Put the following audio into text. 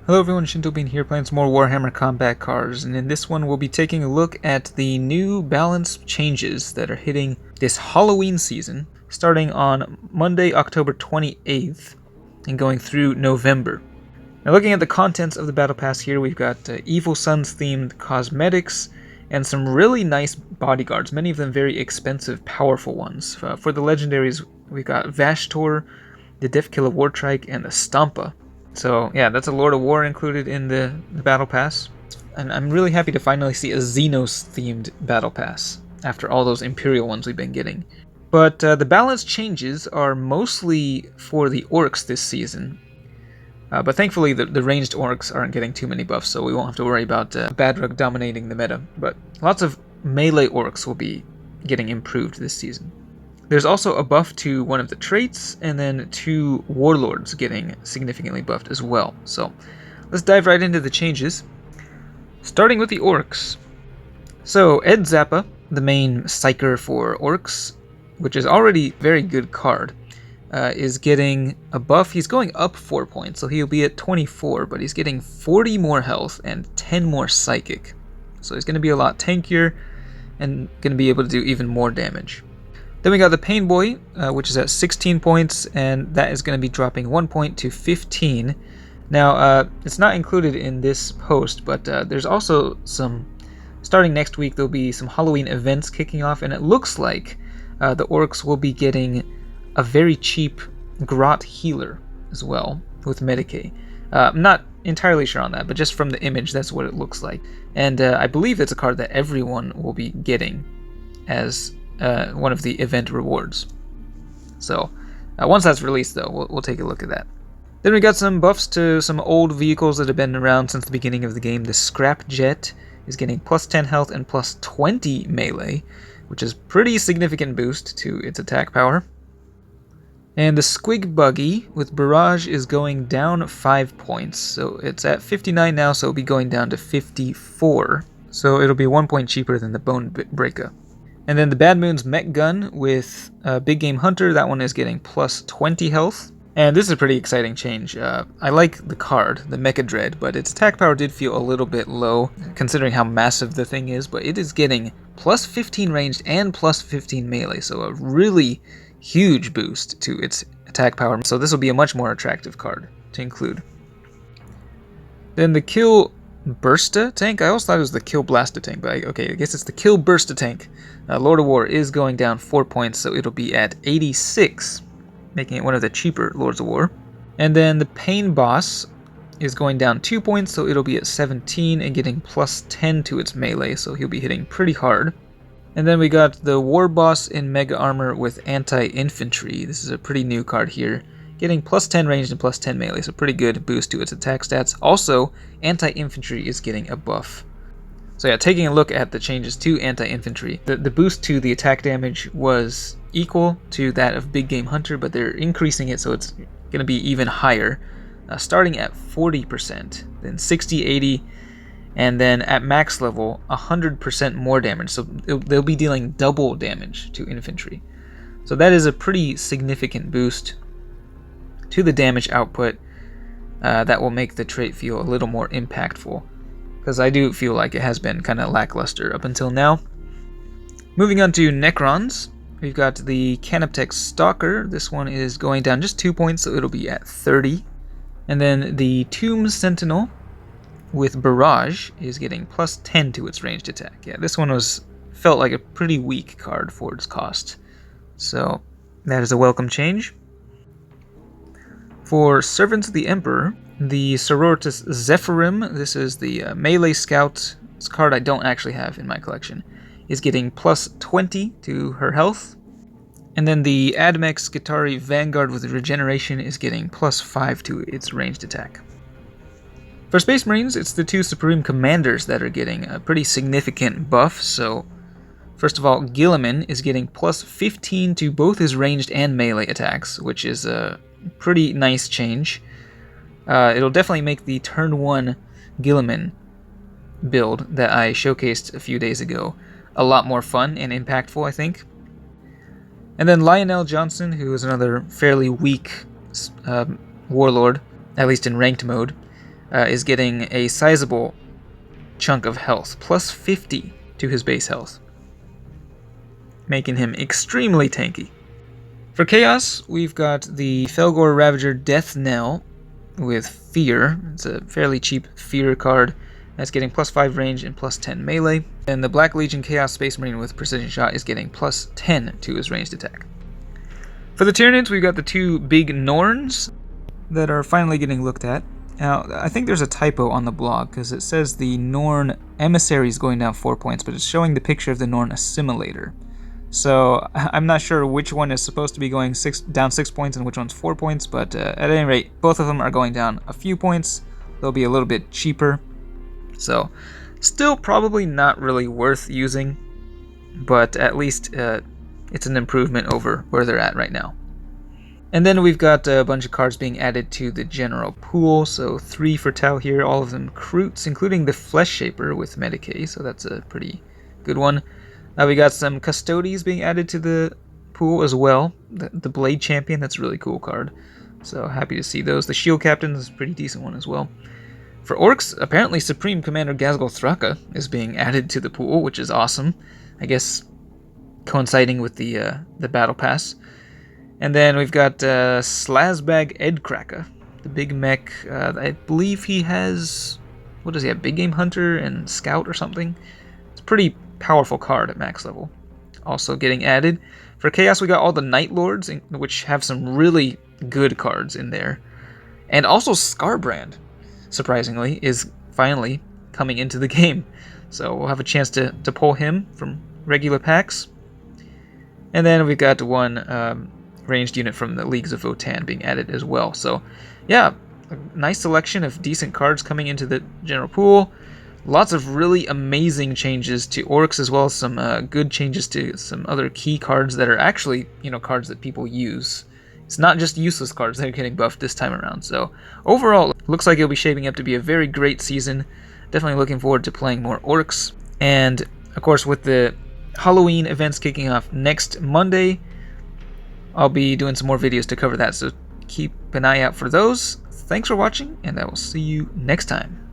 Hello everyone, Shinto here playing some more Warhammer Combat Cards, and in this one we'll be taking a look at the new balance changes that are hitting this Halloween season, starting on Monday, October 28th, and going through November. Now looking at the contents of the Battle Pass here, we've got Evil Sun's themed cosmetics, and some really nice bodyguards, many of them very expensive, powerful ones. For the legendaries, we've got Vashtor, the Deathkiller Wartrike, and the Stampa. So yeah, that's a Lord of War included in the Battle Pass. And I'm really happy to finally see a Xenos themed Battle Pass after all those Imperial ones we've been getting. But the balance changes are mostly for the Orcs this season. But thankfully the ranged Orcs aren't getting too many buffs, so we won't have to worry about Badrug dominating the meta. But lots of melee Orcs will be getting improved this season. There's also a buff to one of the traits, and then 2 warlords getting significantly buffed as well. So let's dive right into the changes, starting with the Orcs. So Ed Zappa, the main psyker for Orcs, which is already a very good card, is getting a buff. He's going up 4 points, so he'll be at 24, but he's getting 40 more health and 10 more psychic. So he's going to be a lot tankier and going to be able to do even more damage. Then we got the Pain Boy, which is at 16 points, and that is going to be dropping 1 point to 15. Now, it's not included in this post, but there's also starting next week, there'll be some Halloween events kicking off, and it looks like the Orcs will be getting a very cheap Grot Healer as well, with Medicae. I'm not entirely sure on that, but just from the image, that's what it looks like. And I believe it's a card that everyone will be getting as one of the event rewards. So once that's released, though, we'll take a look at that. Then we got some buffs to some old vehicles that have been around since the beginning of the game. The Scrap Jet is getting plus 10 health and plus 20 melee, which is pretty significant boost to its attack power. And the Squig Buggy with Barrage is going down 5 points. So it's at 59 now, so it'll be going down to 54. So it'll be 1 point cheaper than the Bone Breaker. And then the Bad Moon's Mech Gun with Big Game Hunter, that one is getting plus 20 health. And this is a pretty exciting change. I like the card, the Mecha Dread, but its attack power did feel a little bit low, considering how massive the thing is, but it is getting plus 15 ranged and plus 15 melee, so a really huge boost to its attack power. So this will be a much more attractive card to include. Then the Kill Bursta tank? I always thought it was the Kill Blasta tank, but okay, I guess it's the Kill Bursta tank. Lord of War is going down 4 points, so it'll be at 86, making it one of the cheaper Lords of War. And then the Pain Boss is going down 2 points, so it'll be at 17 and getting plus 10 to its melee, so he'll be hitting pretty hard. And then we got the War Boss in Mega Armor with Anti-Infantry. This is a pretty new card here, getting plus 10 ranged and plus 10 melee, so pretty good boost to its attack stats. Also, Anti-Infantry is getting a buff. So yeah, taking a look at the changes to Anti-Infantry, the boost to the attack damage was equal to that of Big Game Hunter, but they're increasing it so it's going to be even higher, starting at 40%, then 60, 80, and then at max level, 100% more damage. So they'll be dealing double damage to infantry. So that is a pretty significant boost to the damage output that will make the trait feel a little more impactful, because I do feel like it has been kind of lackluster up until now. Moving on to Necrons, we've got the Canoptech Stalker. This one is going down just 2 points, so it'll be at 30. And then the Tomb Sentinel with Barrage is getting plus 10 to its ranged attack. Yeah, this one felt like a pretty weak card for its cost, so that is a welcome change. For Servants of the Emperor, the Sororitas Zephyrim, this is the melee scout, this card I don't actually have in my collection, is getting plus 20 to her health. And then the Admex Skitarii Vanguard with Regeneration is getting plus 5 to its ranged attack. For Space Marines, it's the 2 Supreme Commanders that are getting a pretty significant buff. So, first of all, Guilliman is getting plus 15 to both his ranged and melee attacks, which is a pretty nice change. It'll definitely make the turn 1 Guilliman build that I showcased a few days ago a lot more fun and impactful, I think. And then Lionel Johnson, who is another fairly weak warlord, at least in ranked mode, is getting a sizable chunk of health, plus 50 to his base health, making him extremely tanky. For Chaos, we've got the Felgor Ravager Death Knell with Fear. It's a fairly cheap Fear card that's getting plus 5 range and plus 10 melee. And the Black Legion Chaos Space Marine with Precision Shot is getting plus 10 to his ranged attack. For the Tyranids, we've got the two big Norns that are finally getting looked at. Now, I think there's a typo on the blog, because it says the Norn Emissary is going down 4 points, but it's showing the picture of the Norn Assimilator. So I'm not sure which one is supposed to be going down 6 points and which one's 4 points, but at any rate, both of them are going down a few points. They'll be a little bit cheaper. So still probably not really worth using, but at least it's an improvement over where they're at right now. And then we've got a bunch of cards being added to the general pool. So 3 for Tal here, all of them Croots, including the Flesh Shaper with Medicae, so that's a pretty good one. We got some Custodes being added to the pool as well. The Blade Champion, that's a really cool card. So happy to see those. The Shield Captain is a pretty decent one as well. For Orcs, apparently Supreme Commander Ghazghkull Thraka is being added to the pool, which is awesome. I guess coinciding with the Battle Pass. And then we've got Slazbag Edkraka, the big mech. I believe he has, what does he have, Big Game Hunter and Scout or something? It's pretty powerful card at max level. Also getting added. For Chaos, we got all the Night Lords, which have some really good cards in there. And also Scarbrand, surprisingly, is finally coming into the game. So we'll have a chance to pull him from regular packs. And then we've got one ranged unit from the Leagues of Votann being added as well. So yeah, a nice selection of decent cards coming into the general pool. Lots of really amazing changes to Orcs, as well as some good changes to some other key cards that are actually, cards that people use. It's not just useless cards that are getting buffed this time around. So overall, it looks like it'll be shaping up to be a very great season. Definitely looking forward to playing more Orcs. And of course, with the Halloween events kicking off next Monday, I'll be doing some more videos to cover that. So keep an eye out for those. Thanks for watching, and I will see you next time.